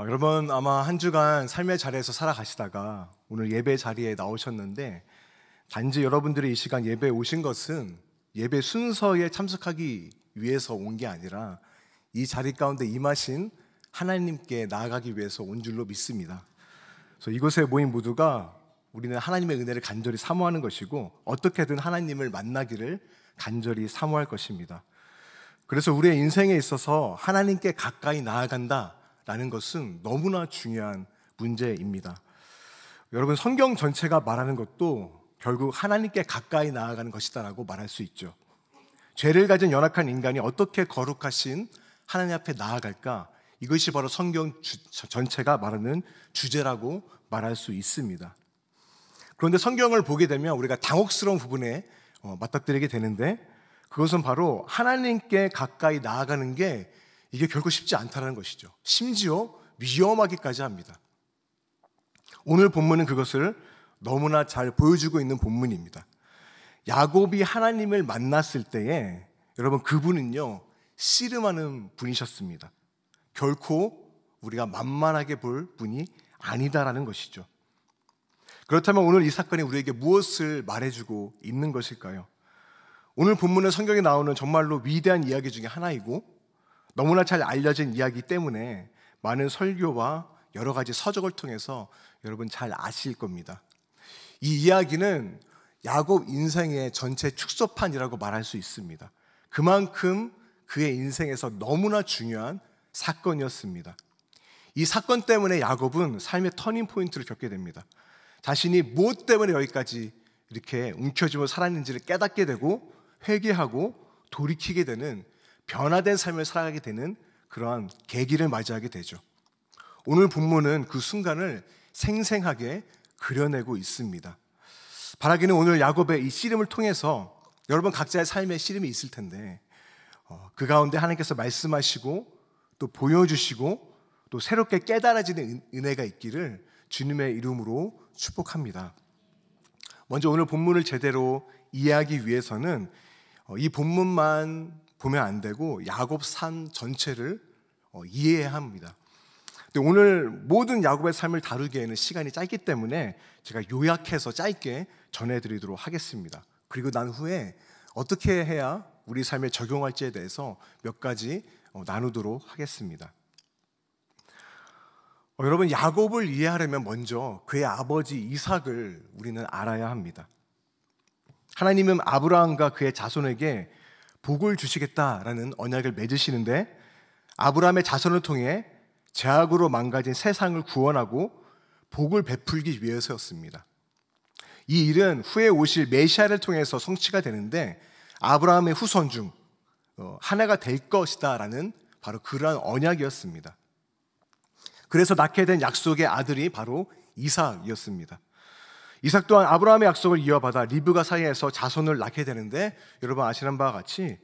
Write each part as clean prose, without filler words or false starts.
여러분 아마 한 주간 삶의 자리에서 살아가시다가 오늘 예배 자리에 나오셨는데 단지 여러분들이 이 시간 예배에 오신 것은 예배 순서에 참석하기 위해서 온 게 아니라 이 자리 가운데 임하신 하나님께 나아가기 위해서 온 줄로 믿습니다. 그래서 이곳에 모인 모두가 우리는 하나님의 은혜를 간절히 사모하는 것이고 어떻게든 하나님을 만나기를 간절히 사모할 것입니다. 그래서 우리의 인생에 있어서 하나님께 가까이 나아간다라는 것은 너무나 중요한 문제입니다. 여러분, 성경 전체가 말하는 것도 결국 하나님께 가까이 나아가는 것이다라고 말할 수 있죠. 죄를 가진 연약한 인간이 어떻게 거룩하신 하나님 앞에 나아갈까? 이것이 바로 성경 전체가 말하는 주제라고 말할 수 있습니다. 그런데 성경을 보게 되면 우리가 당혹스러운 부분에 맞닥뜨리게 되는데, 그것은 바로 하나님께 가까이 나아가는 게 이게 결코 쉽지 않다는 것이죠. 심지어 위험하기까지 합니다. 오늘 본문은 그것을 너무나 잘 보여주고 있는 본문입니다. 야곱이 하나님을 만났을 때에 여러분, 그분은요 씨름하는 분이셨습니다. 결코 우리가 만만하게 볼 분이 아니다라는 것이죠. 그렇다면 오늘 이 사건이 우리에게 무엇을 말해주고 있는 것일까요? 오늘 본문은 성경에 나오는 정말로 위대한 이야기 중에 하나이고 너무나 잘 알려진 이야기 때문에 많은 설교와 여러 가지 서적을 통해서 여러분 잘 아실 겁니다. 이 이야기는 야곱 인생의 전체 축소판이라고 말할 수 있습니다. 그만큼 그의 인생에서 너무나 중요한 사건이었습니다. 이 사건 때문에 야곱은 삶의 터닝 포인트를 겪게 됩니다. 자신이 무엇 때문에 여기까지 이렇게 움켜쥐고 살았는지를 깨닫게 되고 회개하고 돌이키게 되는, 변화된 삶을 살아가게 되는 그러한 계기를 맞이하게 되죠. 오늘 본문은 그 순간을 생생하게 그려내고 있습니다. 바라기는 오늘 야곱의 이 씨름을 통해서 여러분 각자의 삶에 씨름이 있을 텐데 그 가운데 하나님께서 말씀하시고 또 보여주시고 또 새롭게 깨달아지는 은혜가 있기를 주님의 이름으로 축복합니다. 먼저 오늘 본문을 제대로 이해하기 위해서는 이 본문만 보면 안 되고 야곱산 전체를 이해해야 합니다. 근데 오늘 모든 야곱의 삶을 다루기에는 시간이 짧기 때문에 제가 요약해서 짧게 전해드리도록 하겠습니다. 그리고 난 후에 어떻게 해야 우리 삶에 적용할지에 대해서 몇 가지 나누도록 하겠습니다. 여러분, 야곱을 이해하려면 먼저 그의 아버지 이삭을 우리는 알아야 합니다. 하나님은 아브라함과 그의 자손에게 복을 주시겠다라는 언약을 맺으시는데 아브라함의 자손을 통해 죄악으로 망가진 세상을 구원하고 복을 베풀기 위해서였습니다. 이 일은 후에 오실 메시아를 통해서 성취가 되는데 아브라함의 후손 중 하나가 될 것이다라는 바로 그러한 언약이었습니다. 그래서 낳게 된 약속의 아들이 바로 이삭이었습니다. 이삭 또한 아브라함의 약속을 이어받아 리브가 사이에서 자손을 낳게 되는데 여러분 아시는 바와 같이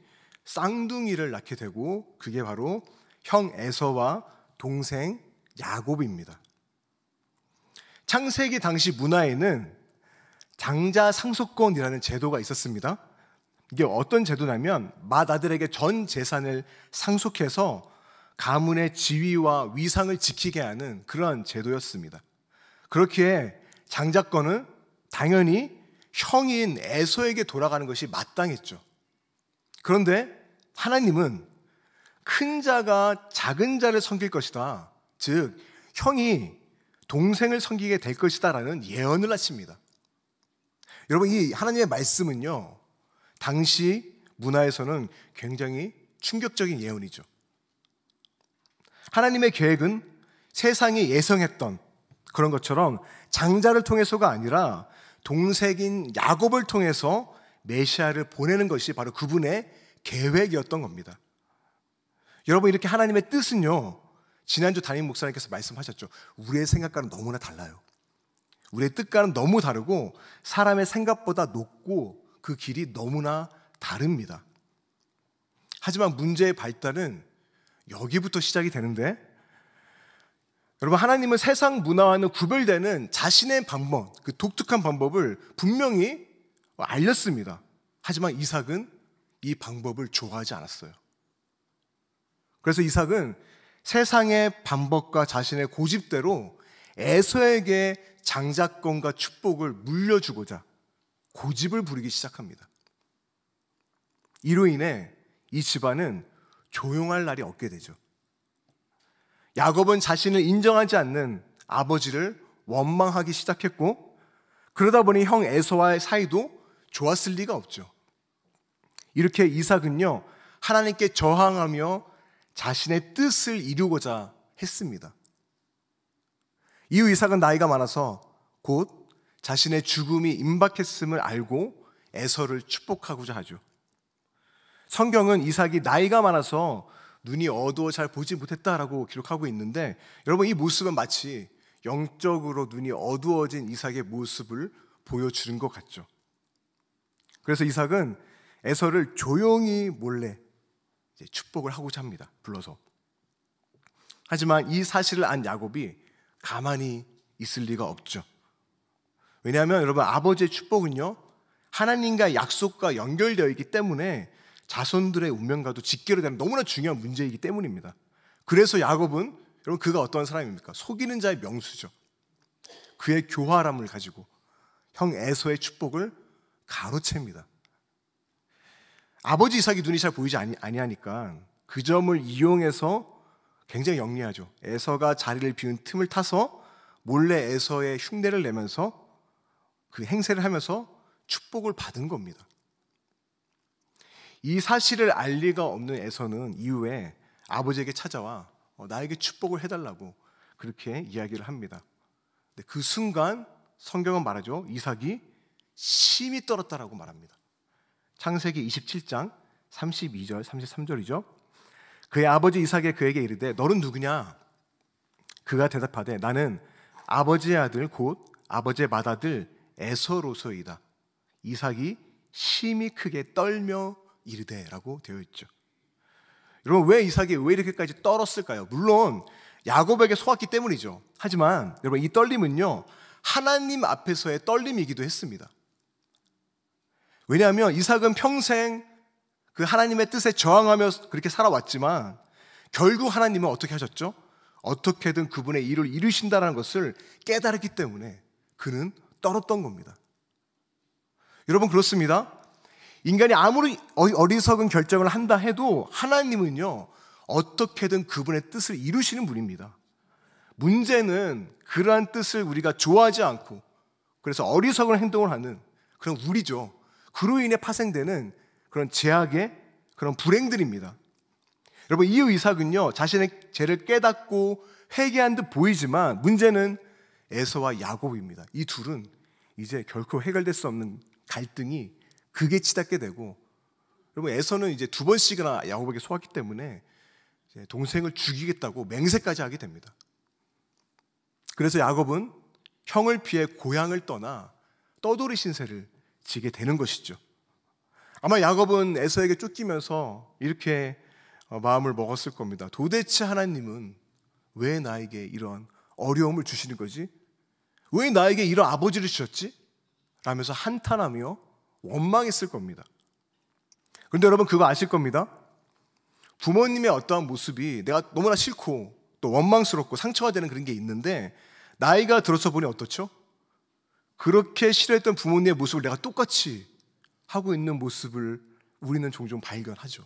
쌍둥이를 낳게 되고 그게 바로 형 에서와 동생 야곱입니다. 창세기 당시 문화에는 장자 상속권이라는 제도가 있었습니다. 이게 어떤 제도냐면 맏아들에게 전 재산을 상속해서 가문의 지위와 위상을 지키게 하는 그런 제도였습니다. 그렇기에 장자권은 당연히 형인 에서에게 돌아가는 것이 마땅했죠. 그런데 하나님은 큰 자가 작은 자를 섬길 것이다, 즉 형이 동생을 섬기게 될 것이다 라는 예언을 하십니다. 여러분, 이 하나님의 말씀은요 당시 문화에서는 굉장히 충격적인 예언이죠. 하나님의 계획은 세상이 예상했던 그런 것처럼 장자를 통해서가 아니라 동생인 야곱을 통해서 메시아를 보내는 것이 바로 그분의 계획이었던 겁니다. 여러분, 이렇게 하나님의 뜻은요 지난주 담임 목사님께서 말씀하셨죠. 우리의 생각과는 너무나 달라요. 우리의 뜻과는 너무 다르고 사람의 생각보다 높고 그 길이 너무나 다릅니다. 하지만 문제의 발달은 여기부터 시작이 되는데, 여러분, 하나님은 세상 문화와는 구별되는 자신의 방법, 그 독특한 방법을 분명히 알렸습니다. 하지만 이삭은 이 방법을 좋아하지 않았어요. 그래서 이삭은 세상의 방법과 자신의 고집대로 에서에게 장자권과 축복을 물려주고자 고집을 부리기 시작합니다. 이로 인해 이 집안은 조용할 날이 없게 되죠. 야곱은 자신을 인정하지 않는 아버지를 원망하기 시작했고, 그러다 보니 형 에서와의 사이도 좋았을 리가 없죠. 이렇게 이삭은요, 하나님께 저항하며 자신의 뜻을 이루고자 했습니다. 이후 이삭은 나이가 많아서 곧 자신의 죽음이 임박했음을 알고 에서를 축복하고자 하죠. 성경은 이삭이 나이가 많아서 눈이 어두워 잘 보지 못했다라고 기록하고 있는데, 여러분, 이 모습은 마치 영적으로 눈이 어두워진 이삭의 모습을 보여주는 것 같죠. 그래서 이삭은 에서를 조용히 몰래 축복을 하고자 합니다. 불러서. 하지만 이 사실을 안 야곱이 가만히 있을 리가 없죠. 왜냐하면 여러분, 아버지의 축복은요, 하나님과 약속과 연결되어 있기 때문에 자손들의 운명과도 직결되는 너무나 중요한 문제이기 때문입니다. 그래서 야곱은, 여러분, 그가 어떤 사람입니까? 속이는 자의 명수죠. 그의 교활함을 가지고 형 에서의 축복을 가로챕니다. 아버지 이삭이 눈이 잘 보이지 아니하니까 그 점을 이용해서 굉장히 영리하죠. 에서가 자리를 비운 틈을 타서 몰래 에서의 흉내를 내면서 그 행세를 하면서 축복을 받은 겁니다. 이 사실을 알 리가 없는 에서는 이후에 아버지에게 찾아와 나에게 축복을 해달라고 그렇게 이야기를 합니다. 근데 그 순간 성경은 말하죠. 이삭이 심히 떨었다라고 말합니다. 창세기 27장 32절 33절이죠. 그의 아버지 이삭이 그에게 이르되 너는 누구냐? 그가 대답하되 나는 아버지의 아들 곧 아버지의 맏아들 에서로소이다. 이삭이 심히 크게 떨며 이르되라고 되어 있죠. 여러분, 왜 이삭이 왜 이렇게까지 떨었을까요? 물론 야곱에게 속았기 때문이죠. 하지만 여러분, 이 떨림은요, 하나님 앞에서의 떨림이기도 했습니다. 왜냐하면 이삭은 평생 그 하나님의 뜻에 저항하며 그렇게 살아왔지만 결국 하나님은 어떻게 하셨죠? 어떻게든 그분의 일을 이루신다는 것을 깨달았기 때문에 그는 떨었던 겁니다. 여러분, 그렇습니다. 인간이 아무리 어리석은 결정을 한다 해도 하나님은요, 어떻게든 그분의 뜻을 이루시는 분입니다. 문제는 그러한 뜻을 우리가 좋아하지 않고 그래서 어리석은 행동을 하는 그런 우리죠. 그로 인해 파생되는 그런 죄악의 그런 불행들입니다. 여러분, 이후 이삭은요, 자신의 죄를 깨닫고 회개한 듯 보이지만 문제는 에서와 야곱입니다. 이 둘은 이제 결코 해결될 수 없는 갈등이 극에 치닫게 되고, 여러분, 에서는 이제 2번씩이나 야곱에게 속았기 때문에 이제 동생을 죽이겠다고 맹세까지 하게 됩니다. 그래서 야곱은 형을 피해 고향을 떠나 떠돌이 신세를 지게 되는 것이죠. 아마 야곱은 에서에게 쫓기면서 이렇게 마음을 먹었을 겁니다. 도대체 하나님은 왜 나에게 이런 어려움을 주시는 거지? 왜 나에게 이런 아버지를 주셨지? 라면서 한탄하며 원망했을 겁니다. 그런데 여러분, 그거 아실 겁니다. 부모님의 어떠한 모습이 내가 너무나 싫고 또 원망스럽고 상처가 되는 그런 게 있는데, 나이가 들어서 보니 어떻죠? 그렇게 싫어했던 부모님의 모습을 내가 똑같이 하고 있는 모습을 우리는 종종 발견하죠.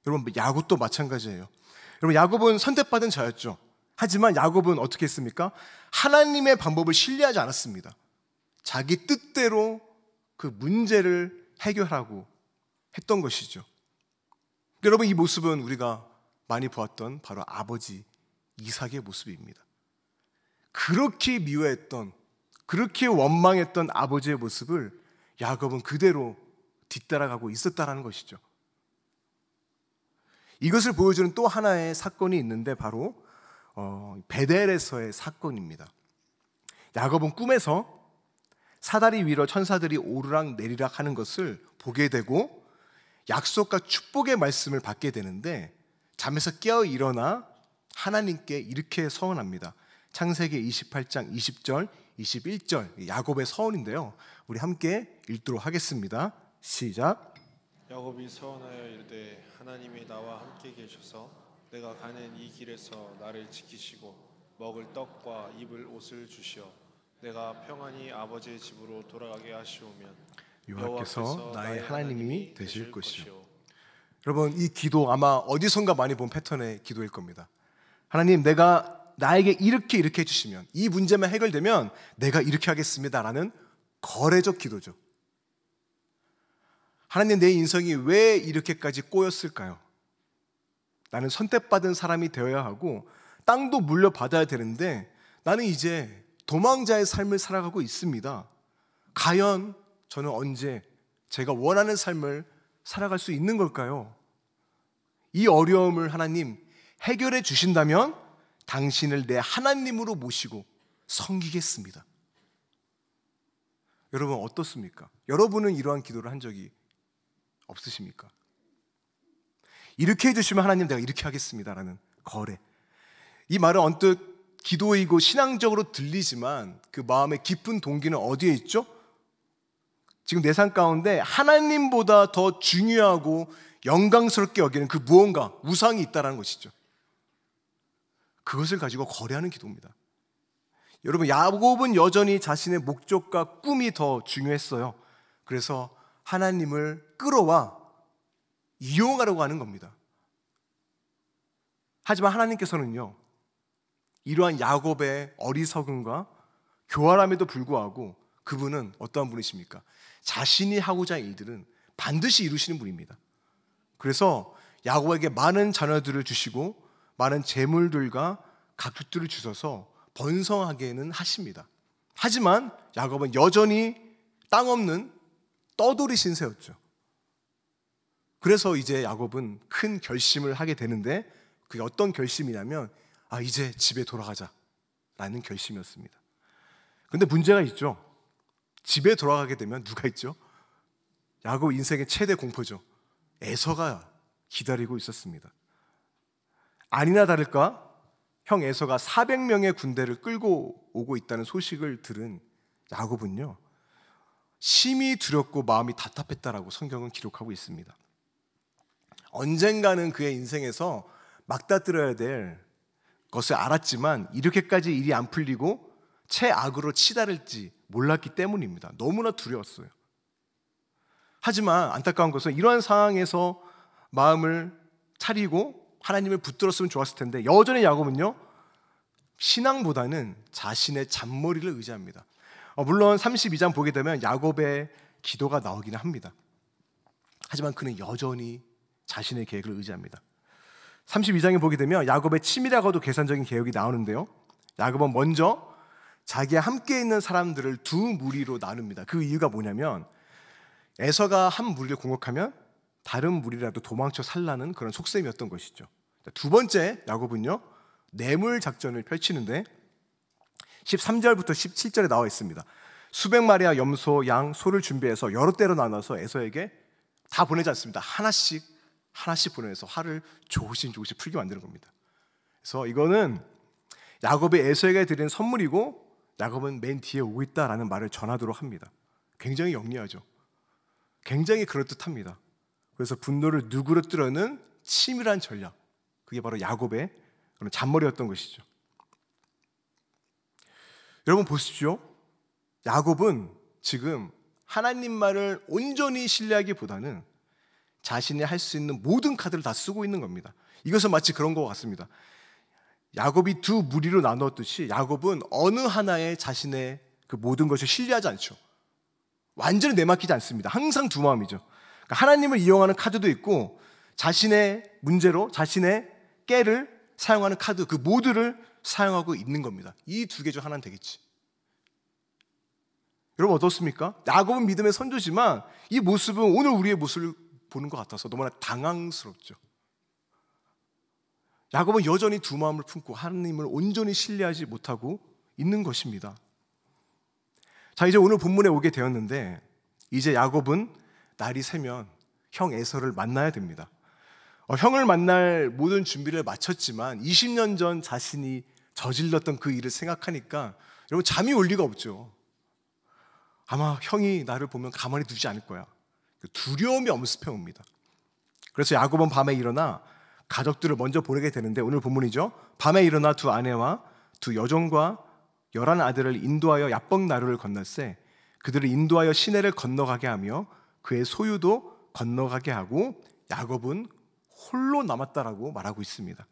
여러분, 야곱도 마찬가지예요. 여러분, 야곱은 선택받은 자였죠. 하지만 야곱은 어떻게 했습니까? 하나님의 방법을 신뢰하지 않았습니다. 자기 뜻대로 그 문제를 해결하고 했던 것이죠. 여러분, 이 모습은 우리가 많이 보았던 바로 아버지 이삭의 모습입니다. 그렇게 미워했던, 그렇게 원망했던 아버지의 모습을 야곱은 그대로 뒤따라가고 있었다는 것이죠. 이것을 보여주는 또 하나의 사건이 있는데 바로 베델에서의 사건입니다. 야곱은 꿈에서 사다리 위로 천사들이 오르락 내리락 하는 것을 보게 되고 약속과 축복의 말씀을 받게 되는데, 잠에서 깨어 일어나 하나님께 이렇게 서원합니다. 창세기 28장 20절 21절 야곱의 서원인데요, 우리 함께 읽도록 하겠습니다. 시작. 야곱이 서원하여 이르되 하나님이 나와 함께 계셔서 내가 가는 이 길에서 나를 지키시고 먹을 떡과 입을 옷을 주시어 내가 평안히 아버지의 집으로 돌아가게 하시오면 여호와께서 나의 하나님이 되실 것이요. 여러분, 이 기도 아마 어디선가 많이 본 패턴의 기도일 겁니다. 하나님, 내가 나에게 이렇게 해주시면, 이 문제만 해결되면 내가 이렇게 하겠습니다라는 거래적 기도죠. 하나님, 내 인생이 왜 이렇게까지 꼬였을까요? 나는 선택받은 사람이 되어야 하고 땅도 물려받아야 되는데 나는 이제 도망자의 삶을 살아가고 있습니다. 과연 저는 언제 제가 원하는 삶을 살아갈 수 있는 걸까요? 이 어려움을 하나님 해결해 주신다면 당신을 내 하나님으로 모시고 섬기겠습니다. 여러분 어떻습니까? 여러분은 이러한 기도를 한 적이 없으십니까? 이렇게 해주시면 하나님 내가 이렇게 하겠습니다라는 거래. 이 말은 언뜻 기도이고 신앙적으로 들리지만 그 마음의 깊은 동기는 어디에 있죠? 지금 내 삶 가운데 하나님보다 더 중요하고 영광스럽게 여기는 그 무언가, 우상이 있다는 것이죠. 그것을 가지고 거래하는 기도입니다. 여러분, 야곱은 여전히 자신의 목적과 꿈이 더 중요했어요. 그래서 하나님을 끌어와 이용하려고 하는 겁니다. 하지만 하나님께서는요, 이러한 야곱의 어리석음과 교활함에도 불구하고 그분은 어떠한 분이십니까? 자신이 하고자 할 일들은 반드시 이루시는 분입니다. 그래서 야곱에게 많은 자녀들을 주시고 많은 재물들과 가축들을 주셔서 번성하게는 하십니다. 하지만 야곱은 여전히 땅 없는 떠돌이 신세였죠. 그래서 이제 야곱은 큰 결심을 하게 되는데 그게 어떤 결심이냐면 이제 집에 돌아가자라는 결심이었습니다. 근데 문제가 있죠. 집에 돌아가게 되면 누가 있죠? 야곱 인생의 최대 공포죠. 에서가 기다리고 있었습니다. 아니나 다를까 형 에서가 400명의 군대를 끌고 오고 있다는 소식을 들은 야곱은요, 심히 두렵고 마음이 답답했다라고 성경은 기록하고 있습니다. 언젠가는 그의 인생에서 막다들어야 될 것을 알았지만 이렇게까지 일이 안 풀리고 최악으로 치달을지 몰랐기 때문입니다. 너무나 두려웠어요. 하지만 안타까운 것은 이러한 상황에서 마음을 차리고 하나님을 붙들었으면 좋았을 텐데 여전히 야곱은요, 신앙보다는 자신의 잔머리를 의지합니다. 물론 32장 보게 되면 야곱의 기도가 나오기는 합니다. 하지만 그는 여전히 자신의 계획을 의지합니다. 32장에 보게 되면 야곱의 치밀하고도 계산적인 계획이 나오는데요, 야곱은 먼저 자기와 함께 있는 사람들을 두 무리로 나눕니다. 그 이유가 뭐냐면 에서가 한 무리를 공격하면 다른 무리라도 도망쳐 살라는 그런 속셈이었던 것이죠. 두 번째, 야곱은요, 뇌물 작전을 펼치는데 13절부터 17절에 나와 있습니다. 수백 마리와 염소, 양, 소를 준비해서 여러 대로 나눠서 에서에게 다 보내지 않습니다. 하나씩 보내서 화를 조금씩 풀게 만드는 겁니다. 그래서 이거는 야곱이 에서에게 드린 선물이고 야곱은 맨 뒤에 오고 있다라는 말을 전하도록 합니다. 굉장히 영리하죠. 굉장히 그럴듯합니다. 그래서 분노를 누그러뜨려는 치밀한 전략, 그게 바로 야곱의 그런 잔머리였던 것이죠. 여러분 보십시오. 야곱은 지금 하나님 말을 온전히 신뢰하기보다는 자신이 할 수 있는 모든 카드를 다 쓰고 있는 겁니다. 이것은 마치 그런 것 같습니다. 야곱이 두 무리로 나누었듯이 야곱은 어느 하나에 자신의 그 모든 것을 신뢰하지 않죠. 완전히 내맡기지 않습니다. 항상 두 마음이죠. 그러니까 하나님을 이용하는 카드도 있고 자신의 문제로 자신의 깨를 사용하는 카드, 그 모두를 사용하고 있는 겁니다. 이 두 개 중 하나는 되겠지. 여러분 어떻습니까? 야곱은 믿음의 선조지만 이 모습은 오늘 우리의 모습을 보는 것 같아서 너무나 당황스럽죠. 야곱은 여전히 두 마음을 품고 하나님을 온전히 신뢰하지 못하고 있는 것입니다. 자, 이제 오늘 본문에 오게 되었는데 이제 야곱은 날이 새면 형 에서를 만나야 됩니다. 형을 만날 모든 준비를 마쳤지만 20년 전 자신이 저질렀던 그 일을 생각하니까 여러분 잠이 올 리가 없죠. 아마 형이 나를 보면 가만히 두지 않을 거야. 두려움이 엄습해 옵니다. 그래서 야곱은 밤에 일어나 가족들을 먼저 보내게 되는데 오늘 본문이죠. 밤에 일어나 두 아내와 두 여종과 11 아들을 인도하여 야복 나루를 건널세 그들을 인도하여 시내를 건너가게 하며 그의 소유도 건너가게 하고 야곱은 홀로 남았다라고 말하고 있습니다.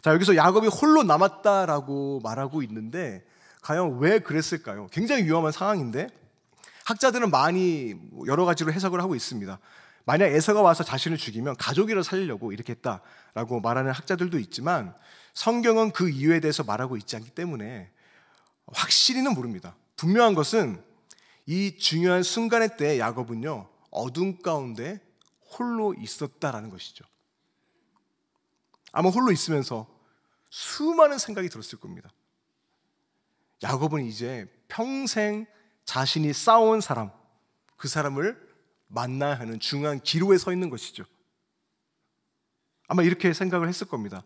자, 여기서 야곱이 홀로 남았다라고 말하고 있는데 과연 왜 그랬을까요? 굉장히 위험한 상황인데 학자들은 많이 여러 가지로 해석을 하고 있습니다. 만약 에서가 와서 자신을 죽이면 가족이라 살리려고 이렇게 했다라고 말하는 학자들도 있지만 성경은 그 이유에 대해서 말하고 있지 않기 때문에 확실히는 모릅니다. 분명한 것은 이 중요한 순간의 때 야곱은요 어둠 가운데 홀로 있었다라는 것이죠. 아마 홀로 있으면서 수많은 생각이 들었을 겁니다. 야곱은 이제 평생 자신이 쌓아온 사람, 그 사람을 만나야 하는 중요한 기로에 서 있는 것이죠. 아마 이렇게 생각을 했을 겁니다.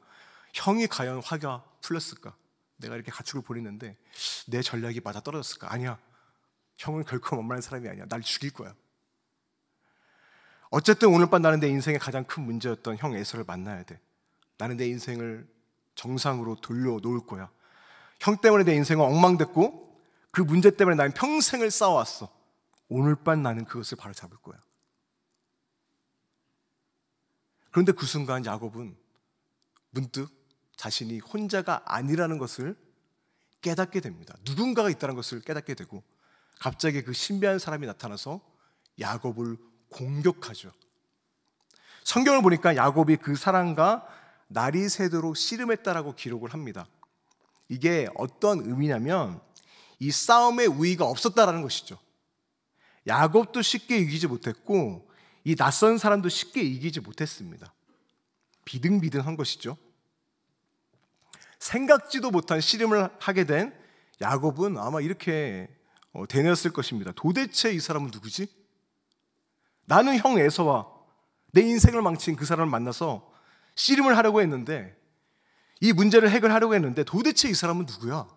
형이 과연 화가 풀렸을까? 내가 이렇게 가축을 버리는데 내 전략이 맞아 떨어졌을까? 아니야. 형은 결코 만만한 사람이 아니야. 날 죽일 거야. 어쨌든 오늘 밤 나는 내 인생의 가장 큰 문제였던 형 에서를 만나야 돼. 나는 내 인생을 정상으로 돌려놓을 거야. 형 때문에 내 인생은 엉망됐고 그 문제 때문에 나는 평생을 쌓아왔어. 오늘 밤 나는 그것을 바로잡을 거야. 그런데 그 순간 야곱은 문득 자신이 혼자가 아니라는 것을 깨닫게 됩니다. 누군가가 있다는 것을 깨닫게 되고 갑자기 그 신비한 사람이 나타나서 야곱을 공격하죠. 성경을 보니까 야곱이 그 사람과 날이 새도록 씨름했다라고 기록을 합니다. 이게 어떤 의미냐면 이 싸움에 우위가 없었다라는 것이죠. 야곱도 쉽게 이기지 못했고 이 낯선 사람도 쉽게 이기지 못했습니다. 비등비등한 것이죠. 생각지도 못한 씨름을 하게 된 야곱은 아마 이렇게 되뇌었을 것입니다. 도대체 이 사람은 누구지? 나는 형 에서와 내 인생을 망친 그 사람을 만나서 씨름을 하려고 했는데 이 문제를 해결하려고 했는데 도대체 이 사람은 누구야?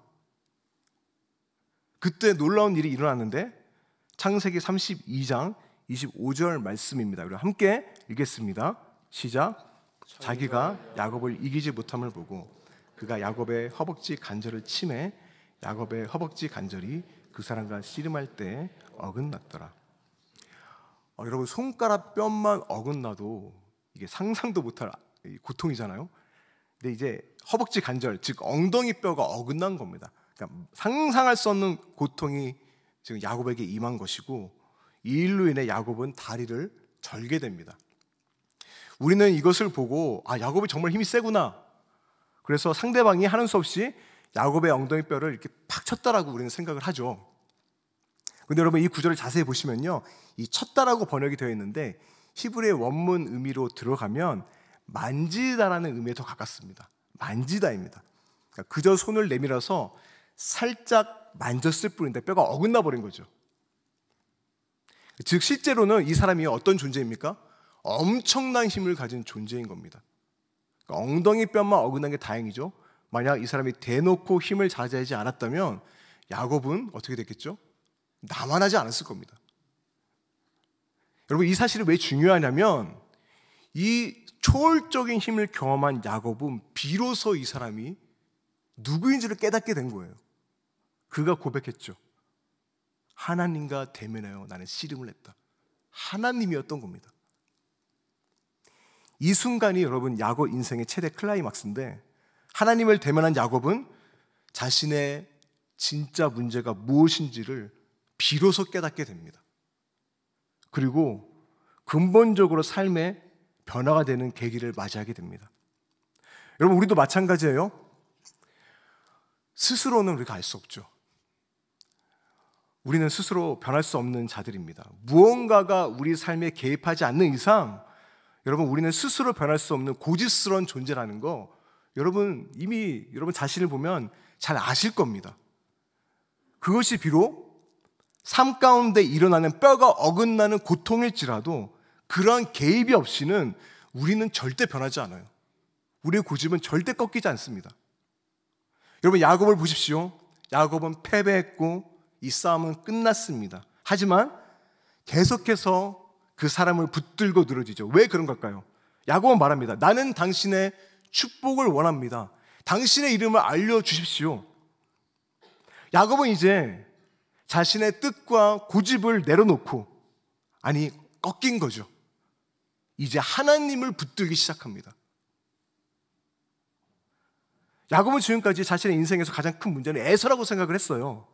그때 놀라운 일이 일어났는데 창세기 32장 25절 말씀입니다. 우리 함께 읽겠습니다. 시작. 자기가 야곱을 이기지 못함을 보고 그가 야곱의 허벅지 관절을 치매 야곱의 허벅지 관절이 그 사람과 씨름할 때 어긋났더라. 여러분 손가락 뼈만 어긋나도 이게 상상도 못할 고통이잖아요. 근데 이제 허벅지 관절 즉 엉덩이 뼈가 어긋난 겁니다. 그러니까 상상할 수 없는 고통이 지금 야곱에게 임한 것이고 이 일로 인해 야곱은 다리를 절게 됩니다. 우리는 이것을 보고 야곱이 정말 힘이 세구나. 그래서 상대방이 하는 수 없이 야곱의 엉덩이 뼈를 이렇게 팍 쳤다라고 우리는 생각을 하죠. 근데 여러분 이 구절을 자세히 보시면요, 이 쳤다라고 번역이 되어 있는데 히브리의 원문 의미로 들어가면 만지다라는 의미에 더 가깝습니다. 만지다입니다. 그러니까 그저 손을 내밀어서 살짝 만졌을 뿐인데 뼈가 어긋나 버린 거죠. 즉 실제로는 이 사람이 어떤 존재입니까? 엄청난 힘을 가진 존재인 겁니다. 그러니까 엉덩이 뼈만 어긋난 게 다행이죠. 만약 이 사람이 대놓고 힘을 자제하지 않았다면 야곱은 어떻게 됐겠죠? 남아나지 않았을 겁니다. 여러분 이 사실이 왜 중요하냐면 이 초월적인 힘을 경험한 야곱은 비로소 이 사람이 누구인지를 깨닫게 된 거예요. 그가 고백했죠. 하나님과 대면하여 나는 씨름을 했다. 하나님이었던 겁니다. 이 순간이 여러분 야곱 인생의 최대 클라이막스인데 하나님을 대면한 야곱은 자신의 진짜 문제가 무엇인지를 비로소 깨닫게 됩니다. 그리고 근본적으로 삶의 변화가 되는 계기를 맞이하게 됩니다. 여러분 우리도 마찬가지예요. 스스로는 우리가 알 수 없죠. 우리는 스스로 변할 수 없는 자들입니다. 무언가가 우리 삶에 개입하지 않는 이상 여러분 우리는 스스로 변할 수 없는 고집스러운 존재라는 거 여러분 이미 여러분 자신을 보면 잘 아실 겁니다. 그것이 비록 삶 가운데 일어나는 뼈가 어긋나는 고통일지라도 그러한 개입이 없이는 우리는 절대 변하지 않아요. 우리의 고집은 절대 꺾이지 않습니다. 여러분 야곱을 보십시오. 야곱은 패배했고 이 싸움은 끝났습니다. 하지만 계속해서 그 사람을 붙들고 늘어지죠. 왜 그런 걸까요? 야곱은 말합니다. 나는 당신의 축복을 원합니다. 당신의 이름을 알려주십시오. 야곱은 이제 자신의 뜻과 고집을 내려놓고, 아니 꺾인 거죠. 이제 하나님을 붙들기 시작합니다. 야곱은 지금까지 자신의 인생에서 가장 큰 문제는 에서라고 생각을 했어요.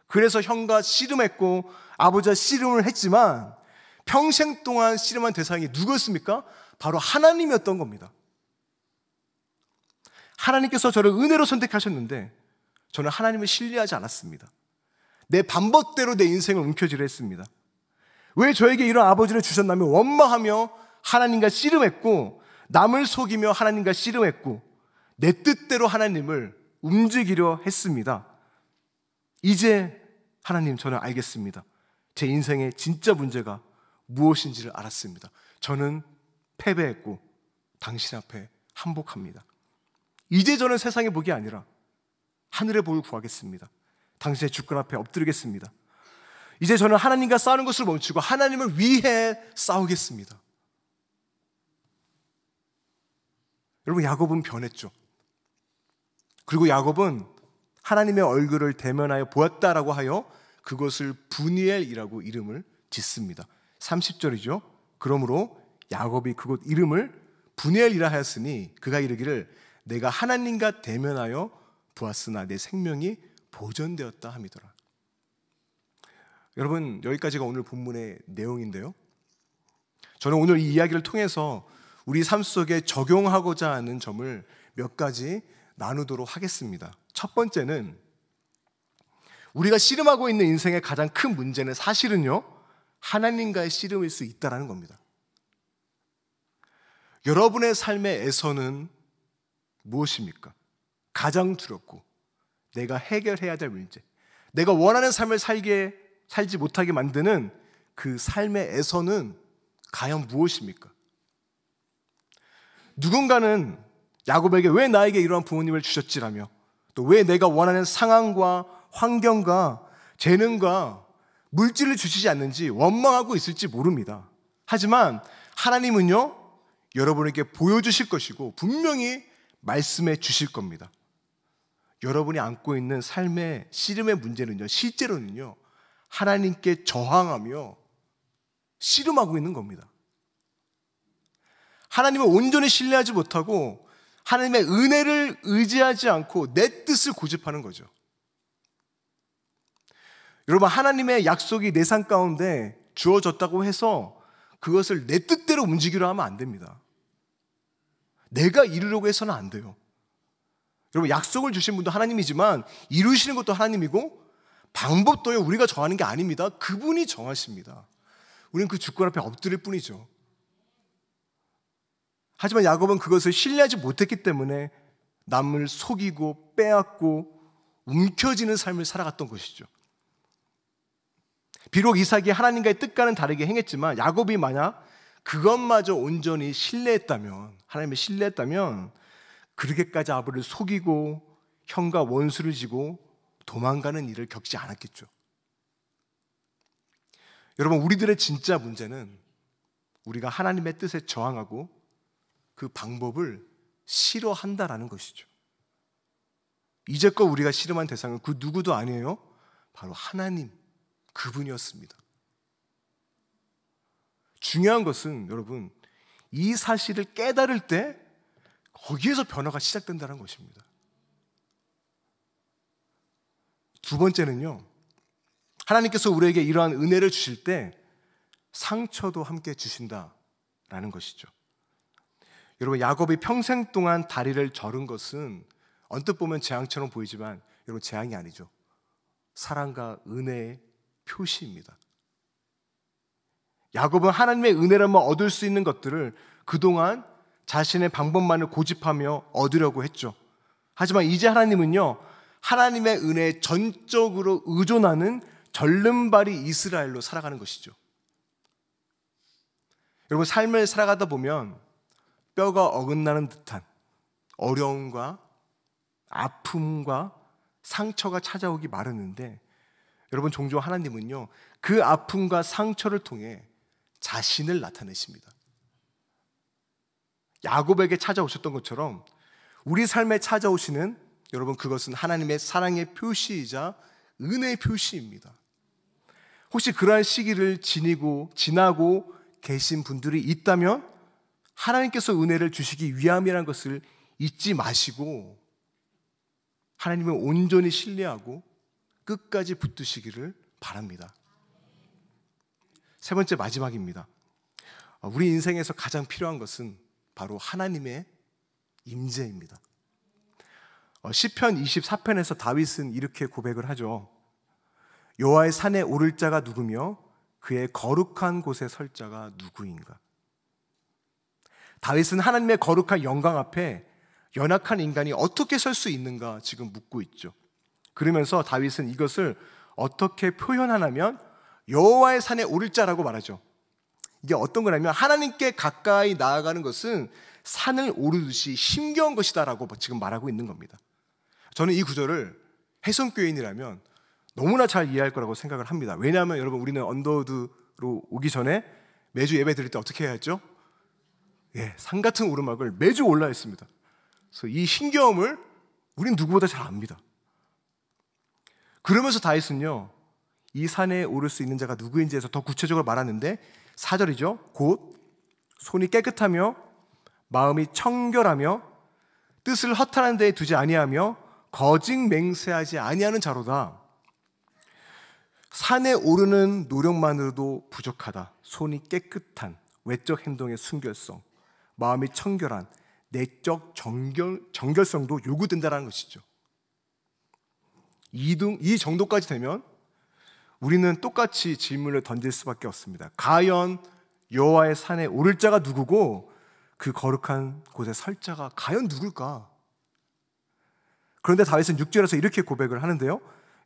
그래서 형과 씨름했고 아버지와 씨름을 했지만 평생 동안 씨름한 대상이 누구였습니까? 바로 하나님이었던 겁니다. 하나님께서 저를 은혜로 선택하셨는데 저는 하나님을 신뢰하지 않았습니다. 내 방법대로 내 인생을 움켜쥐려 했습니다. 왜 저에게 이런 아버지를 주셨나며 원망하며 하나님과 씨름했고, 남을 속이며 하나님과 씨름했고, 내 뜻대로 하나님을 움직이려 했습니다. 이제 하나님, 저는 알겠습니다. 제 인생의 진짜 문제가 무엇인지를 알았습니다. 저는 패배했고 당신 앞에 항복합니다. 이제 저는 세상의 복이 아니라 하늘의 복을 구하겠습니다. 당신의 주권 앞에 엎드리겠습니다. 이제 저는 하나님과 싸우는 것을 멈추고 하나님을 위해 싸우겠습니다. 여러분, 야곱은 변했죠. 그리고 야곱은 하나님의 얼굴을 대면하여 보았다라고 하여 그것을 브니엘이라고 이름을 짓습니다. 30절이죠. 그러므로 야곱이 그곳 이름을 브니엘이라 하였으니 그가 이르기를 내가 하나님과 대면하여 보았으나 내 생명이 보존되었다 함이더라. 여러분, 여기까지가 오늘 본문의 내용인데요, 저는 오늘 이 이야기를 통해서 우리 삶 속에 적용하고자 하는 점을 몇 가지 나누도록 하겠습니다. 첫 번째는, 우리가 씨름하고 있는 인생의 가장 큰 문제는 사실은요, 하나님과의 씨름일 수 있다는 겁니다. 여러분의 삶의 에서는 무엇입니까? 가장 두렵고 내가 해결해야 될 문제, 내가 원하는 삶을 살지 못하게 만드는 그 삶의 에서는 과연 무엇입니까? 누군가는 야곱에게 왜 나에게 이러한 부모님을 주셨지라며, 또 왜 내가 원하는 상황과 환경과 재능과 물질을 주시지 않는지 원망하고 있을지 모릅니다. 하지만 하나님은요, 여러분에게 보여주실 것이고 분명히 말씀해 주실 겁니다. 여러분이 안고 있는 삶의 씨름의 문제는요, 실제로는요, 하나님께 저항하며 씨름하고 있는 겁니다. 하나님을 온전히 신뢰하지 못하고 하나님의 은혜를 의지하지 않고 내 뜻을 고집하는 거죠. 여러분, 하나님의 약속이 내 삶 가운데 주어졌다고 해서 그것을 내 뜻대로 움직이려 하면 안 됩니다. 내가 이루려고 해서는 안 돼요. 여러분, 약속을 주신 분도 하나님이지만 이루시는 것도 하나님이고 방법도요, 우리가 정하는 게 아닙니다. 그분이 정하십니다. 우리는 그 주권 앞에 엎드릴 뿐이죠. 하지만 야곱은 그것을 신뢰하지 못했기 때문에 남을 속이고 빼앗고 움켜쥐는 삶을 살아갔던 것이죠. 비록 이삭이 하나님과의 뜻과는 다르게 행했지만 야곱이 만약 그것마저 온전히 신뢰했다면, 하나님을 신뢰했다면 그렇게까지 아버지를 속이고 형과 원수를 지고 도망가는 일을 겪지 않았겠죠. 여러분, 우리들의 진짜 문제는 우리가 하나님의 뜻에 저항하고 그 방법을 싫어한다라는 것이죠. 이제껏 우리가 씨름한 대상은 그 누구도 아니에요. 바로 하나님, 그분이었습니다. 중요한 것은 여러분, 이 사실을 깨달을 때 거기에서 변화가 시작된다는 것입니다. 두 번째는요, 하나님께서 우리에게 이러한 은혜를 주실 때 상처도 함께 주신다라는 것이죠. 여러분, 야곱이 평생 동안 다리를 저른 것은 언뜻 보면 재앙처럼 보이지만 여러분, 재앙이 아니죠. 사랑과 은혜의 표시입니다. 야곱은 하나님의 은혜라면 얻을 수 있는 것들을 그동안 자신의 방법만을 고집하며 얻으려고 했죠. 하지만 이제 하나님은요, 하나님의 은혜에 전적으로 의존하는 절름발이 이스라엘로 살아가는 것이죠. 여러분, 삶을 살아가다 보면 뼈가 어긋나는 듯한 어려움과 아픔과 상처가 찾아오기 마련인데, 여러분, 종종 하나님은요, 그 아픔과 상처를 통해 자신을 나타내십니다. 야곱에게 찾아오셨던 것처럼 우리 삶에 찾아오시는, 여러분, 그것은 하나님의 사랑의 표시이자 은혜의 표시입니다. 혹시 그러한 시기를 지나고 계신 분들이 있다면 하나님께서 은혜를 주시기 위함이라는 것을 잊지 마시고 하나님을 온전히 신뢰하고 끝까지 붙드시기를 바랍니다. 세 번째, 마지막입니다. 우리 인생에서 가장 필요한 것은 바로 하나님의 임재입니다. 시편 24편에서 다윗은 이렇게 고백을 하죠. 여호와의 산에 오를 자가 누구며 그의 거룩한 곳에 설 자가 누구인가. 다윗은 하나님의 거룩한 영광 앞에 연약한 인간이 어떻게 설 수 있는가 지금 묻고 있죠. 그러면서 다윗은 이것을 어떻게 표현하냐면 여호와의 산에 오를 자라고 말하죠. 이게 어떤 거냐면 하나님께 가까이 나아가는 것은 산을 오르듯이 힘겨운 것이다라고 지금 말하고 있는 겁니다. 저는 이 구절을 해성교인이라면 너무나 잘 이해할 거라고 생각을 합니다. 왜냐하면 여러분, 우리는 언더우드로 오기 전에 매주 예배 드릴 때 어떻게 해야 했죠? 산 같은 오르막을 매주 올라야 했습니다. 그래서 이 힘겨움을 우린 누구보다 잘 압니다. 그러면서 다윗은요, 이 산에 오를 수 있는 자가 누구인지에서 더 구체적으로 말하는데 4절이죠. 곧 손이 깨끗하며 마음이 청결하며 뜻을 허탄한 데에 두지 아니하며 거짓 맹세하지 아니하는 자로다. 산에 오르는 노력만으로도 부족하다. 손이 깨끗한 외적 행동의 순결성, 마음이 청결한 내적 정결성도 요구된다는 것이죠. 이 정도까지 되면 우리는 똑같이 질문을 던질 수밖에 없습니다. 과연 여호와의 산에 오를 자가 누구고 그 거룩한 곳에 설 자가 과연 누굴까? 그런데 다윗은 6절에서 이렇게 고백을 하는데요.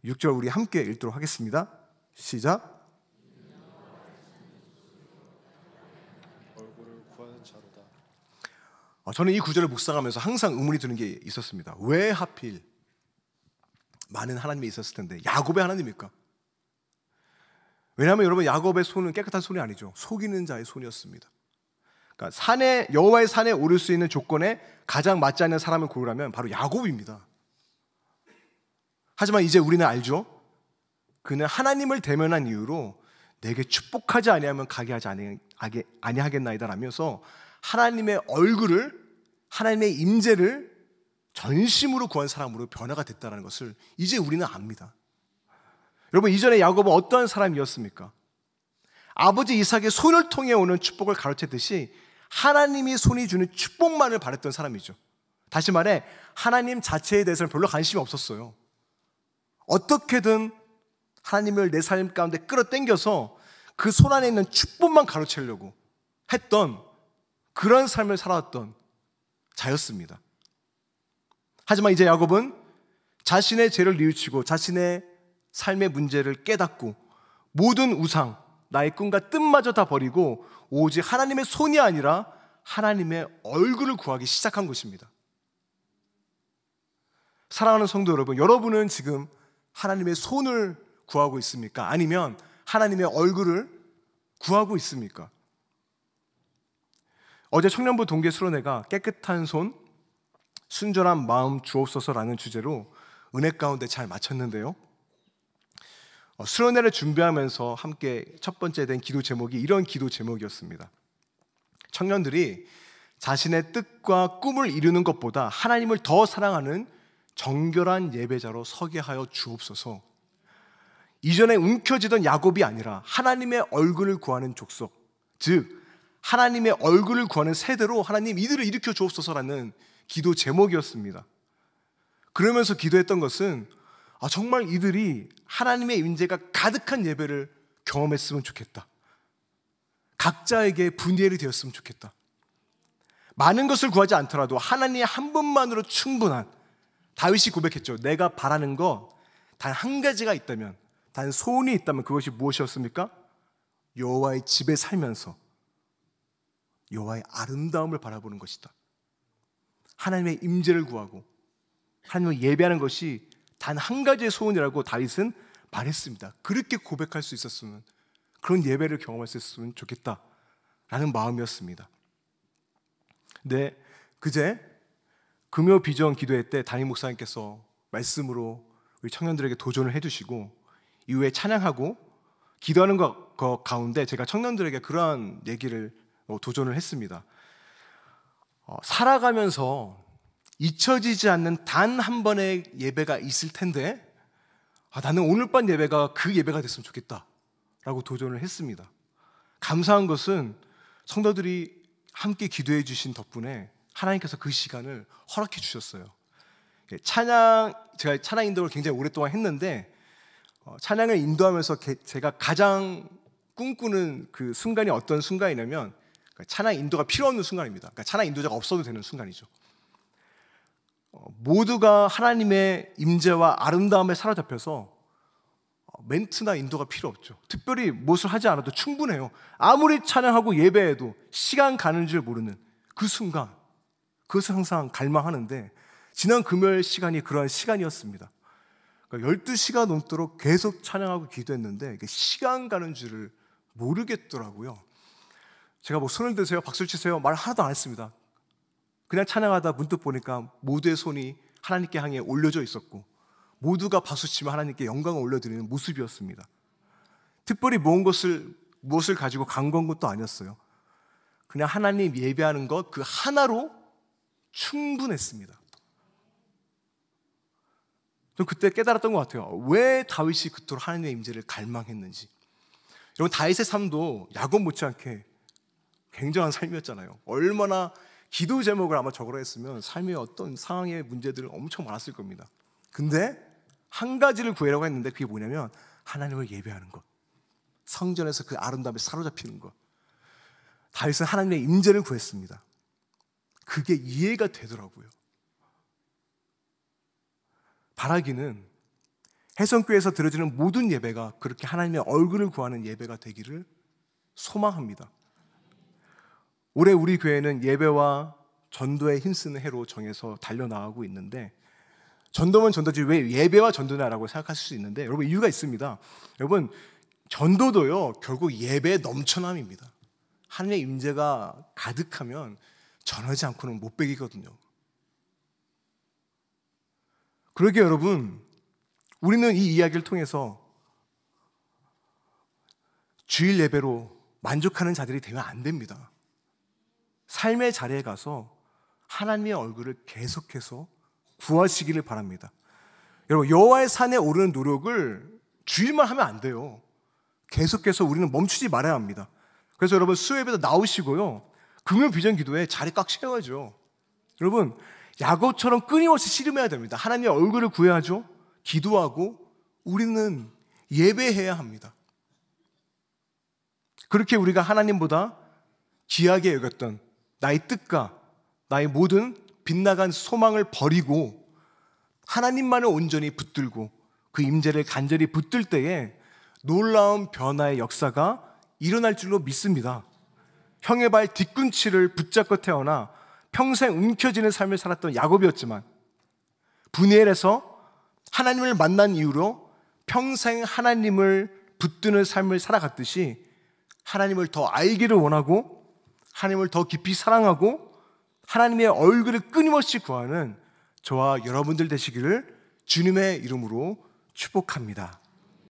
6절 우리 함께 읽도록 하겠습니다. 시작. 얼굴을 구하는 자로다. 저는 이 구절을 묵상하면서 항상 의문이 드는 게 있었습니다. 왜 하필 많은 하나님이 있었을 텐데 야곱의 하나님입니까? 왜냐하면 여러분, 야곱의 손은 깨끗한 손이 아니죠. 속이는 자의 손이었습니다. 그러니까 여호와의 산에 오를 수 있는 조건에 가장 맞지 않는 사람을 고르라면 바로 야곱입니다. 하지만 이제 우리는 알죠. 그는 하나님을 대면한 이유로 내게 축복하지 아니하면 가게 하지 아니하겠나이다 라면서 하나님의 얼굴을, 하나님의 임재를 전심으로 구한 사람으로 변화가 됐다는 것을 이제 우리는 압니다. 여러분, 이전에 야곱은 어떠한 사람이었습니까? 아버지 이삭의 손을 통해 오는 축복을 가르쳤듯이 하나님이 손이 주는 축복만을 바랬던 사람이죠. 다시 말해 하나님 자체에 대해서는 별로 관심이 없었어요. 어떻게든 하나님을 내 삶 가운데 끌어당겨서 그 손 안에 있는 축복만 가로채려고 했던 그런 삶을 살아왔던 자였습니다. 하지만 이제 야곱은 자신의 죄를 뉘우치고 자신의 삶의 문제를 깨닫고 모든 우상, 나의 꿈과 뜻마저 다 버리고 오직 하나님의 손이 아니라 하나님의 얼굴을 구하기 시작한 것입니다. 사랑하는 성도 여러분, 여러분은 지금 하나님의 손을 구하고 있습니까? 아니면 하나님의 얼굴을 구하고 있습니까? 어제 청년부 동계 수련회가 깨끗한 손, 순전한 마음 주옵소서라는 주제로 은혜 가운데 잘 마쳤는데요. 수련회를 준비하면서 함께 첫 번째 된 기도 제목이 이런 기도 제목이었습니다. 청년들이 자신의 뜻과 꿈을 이루는 것보다 하나님을 더 사랑하는 정결한 예배자로 서게 하여 주옵소서. 이전에 움켜쥐던 야곱이 아니라 하나님의 얼굴을 구하는 족속, 즉 하나님의 얼굴을 구하는 세대로 하나님 이들을 일으켜 주옵소서라는 기도 제목이었습니다. 그러면서 기도했던 것은 정말 이들이 하나님의 임재가 가득한 예배를 경험했으면 좋겠다. 각자에게 분별이 되었으면 좋겠다. 많은 것을 구하지 않더라도 하나님 한 분만으로 충분한, 다윗이 고백했죠. 내가 바라는 거 단 한 가지가 있다면, 단 소원이 있다면 그것이 무엇이었습니까? 여호와의 집에 살면서 여호와의 아름다움을 바라보는 것이다. 하나님의 임재를 구하고 하나님을 예배하는 것이 단 한 가지의 소원이라고 다윗은 말했습니다. 그렇게 고백할 수 있었으면, 그런 예배를 경험할 수 있었으면 좋겠다라는 마음이었습니다. 근데 그제 금요 비전 기도회 때 담임 목사님께서 말씀으로 우리 청년들에게 도전을 해주시고 이후에 찬양하고 기도하는 것 가운데 제가 청년들에게 그러한 얘기를 도전을 했습니다. 살아가면서 잊혀지지 않는 단 한 번의 예배가 있을 텐데 나는 오늘 밤 예배가 그 예배가 됐으면 좋겠다 라고 도전을 했습니다. 감사한 것은 성도들이 함께 기도해 주신 덕분에 하나님께서 그 시간을 허락해 주셨어요. 제가 찬양 인도를 굉장히 오랫동안 했는데 찬양을 인도하면서 제가 가장 꿈꾸는 그 순간이 어떤 순간이냐면 찬양 인도가 필요 없는 순간입니다. 그러니까 찬양 인도자가 없어도 되는 순간이죠. 모두가 하나님의 임재와 아름다움에 사로잡혀서 멘트나 인도가 필요 없죠. 특별히 무엇을 하지 않아도 충분해요. 아무리 찬양하고 예배해도 시간 가는 줄 모르는 그 순간, 그것을 항상 갈망하는데 지난 금요일 시간이 그러한 시간이었습니다. 그러니까 12시가 넘도록 계속 찬양하고 기도했는데 시간 가는 줄을 모르겠더라고요. 제가 뭐 손을 드세요, 박수를 치세요 말 하나도 안 했습니다. 그냥 찬양하다 문득 보니까 모두의 손이 하나님께 향해 올려져 있었고 모두가 박수치며 하나님께 영광을 올려드리는 모습이었습니다. 특별히 무엇을 가지고 간구한 것도 아니었어요. 그냥 하나님 예배하는 것 그 하나로 충분했습니다. 전 그때 깨달았던 것 같아요. 왜 다윗이 그토록 하나님의 임재를 갈망했는지. 여러분 다윗의 삶도 야곱 못지않게 굉장한 삶이었잖아요. 얼마나 기도 제목을 아마 적으라 했으면 삶의 어떤 상황의 문제들은 엄청 많았을 겁니다. 근데 한 가지를 구해라고 했는데 그게 뭐냐면 하나님을 예배하는 것, 성전에서 그 아름다움에 사로잡히는 것. 다윗은 하나님의 임재를 구했습니다. 그게 이해가 되더라고요. 바라기는 해성교회에서 드려지는 모든 예배가 그렇게 하나님의 얼굴을 구하는 예배가 되기를 소망합니다. 올해 우리 교회는 예배와 전도에 힘쓰는 해로 정해서 달려나가고 있는데 전도면 전도지 왜 예배와 전도냐라고 생각하실 수 있는데 여러분 이유가 있습니다. 여러분 전도도요 결국 예배의 넘쳐남입니다. 하나님의 임재가 가득하면 전하지 않고는 못 배기거든요. 그러게 여러분 우리는 이 이야기를 통해서 주일 예배로 만족하는 자들이 되면 안 됩니다. 삶의 자리에 가서 하나님의 얼굴을 계속해서 구하시기를 바랍니다. 여러분 여호와의 산에 오르는 노력을 주일만 하면 안 돼요. 계속해서 우리는 멈추지 말아야 합니다. 그래서 여러분 수요예배도 나오시고요 금요 비전 기도에 자리 꽉 채워야죠. 여러분 야곱처럼 끊임없이 씨름해야 됩니다. 하나님의 얼굴을 구해야죠. 기도하고 우리는 예배해야 합니다. 그렇게 우리가 하나님보다 귀하게 여겼던 나의 뜻과 나의 모든 빗나간 소망을 버리고 하나님만을 온전히 붙들고 그 임재를 간절히 붙들 때에 놀라운 변화의 역사가 일어날 줄로 믿습니다. 형의 발 뒤꿈치를 붙잡고 태어나 평생 움켜쥐는 삶을 살았던 야곱이었지만 브니엘에서 하나님을 만난 이후로 평생 하나님을 붙드는 삶을 살아갔듯이 하나님을 더 알기를 원하고 하나님을 더 깊이 사랑하고 하나님의 얼굴을 끊임없이 구하는 저와 여러분들 되시기를 주님의 이름으로 축복합니다.